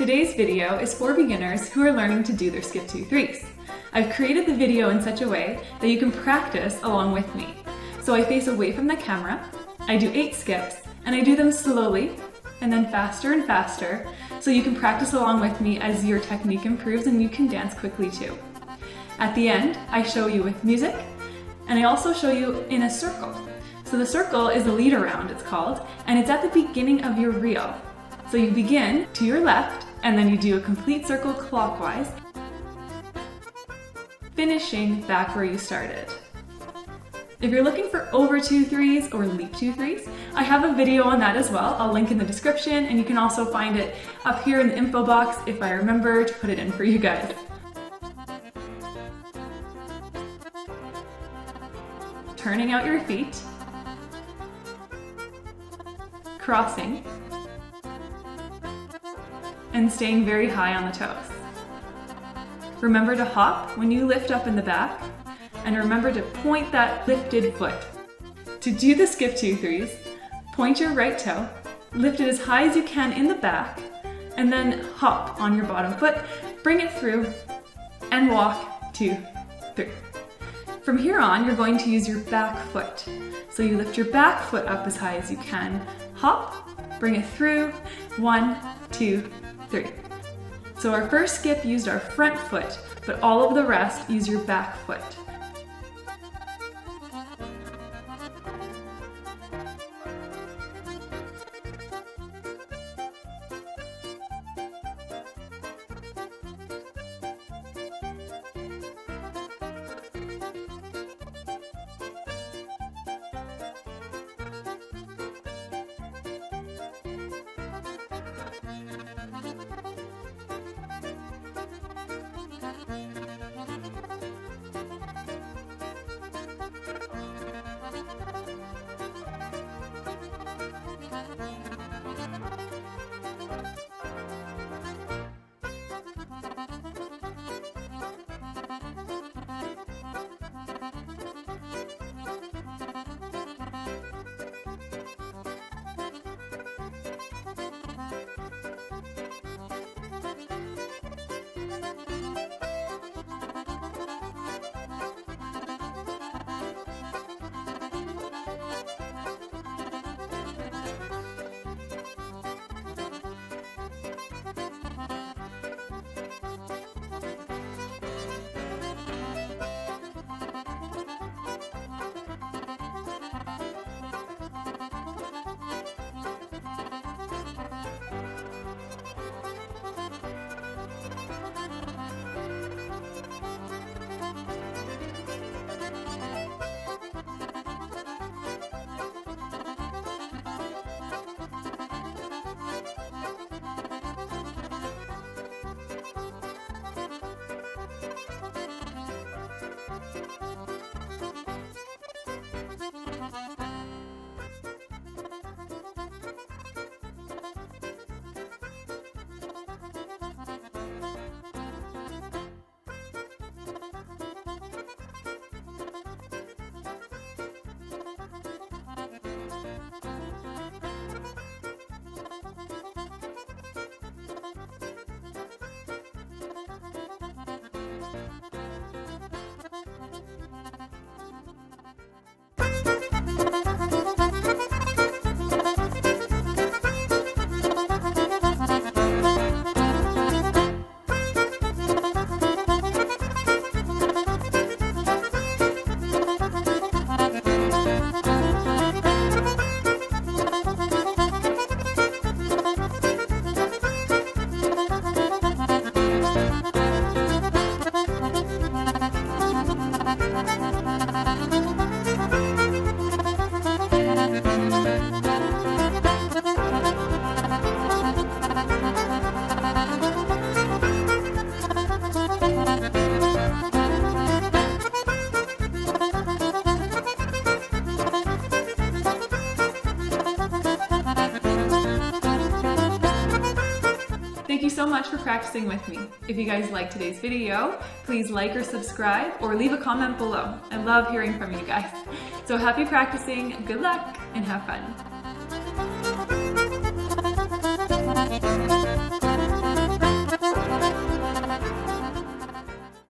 Today's video is for beginners who are learning to do their Skip-2-3's. I've created the video in such a way that you can practice along with me. So I face away from the camera, I do 8 skips, and I do them slowly and then faster and faster, so you can practice along with me as your technique improves and you can dance quickly too. At the end, I show you with music, and I also show you in a circle. So the circle is a lead around, it's called, and it's at the beginning of your reel. So you begin to your left, and then you do a complete circle clockwise, finishing back where you started. If you're looking for over 2-3's or leap 2-3's, I have a video on that as well. I'll link in the description, and you can also find it up here in the info box if I remember to put it in for you guys. Turning out your feet, crossing, and staying very high on the toes. Remember to hop when you lift up in the back, and remember to point that lifted foot. To do the Skip-2-3's, point your right toe, lift it as high as you can in the back, and then hop on your bottom foot, bring it through, and walk 2, 3. From here on, you're going to use your back foot. So you lift your back foot up as high as you can, hop, bring it through, 1, 2, 3. So our first skip used our front foot, but all of the rest use your back foot. Thank you so much for practicing with me. If you guys liked today's video, please like or subscribe or leave a comment below. I love hearing from you guys. So happy practicing, good luck, and have fun.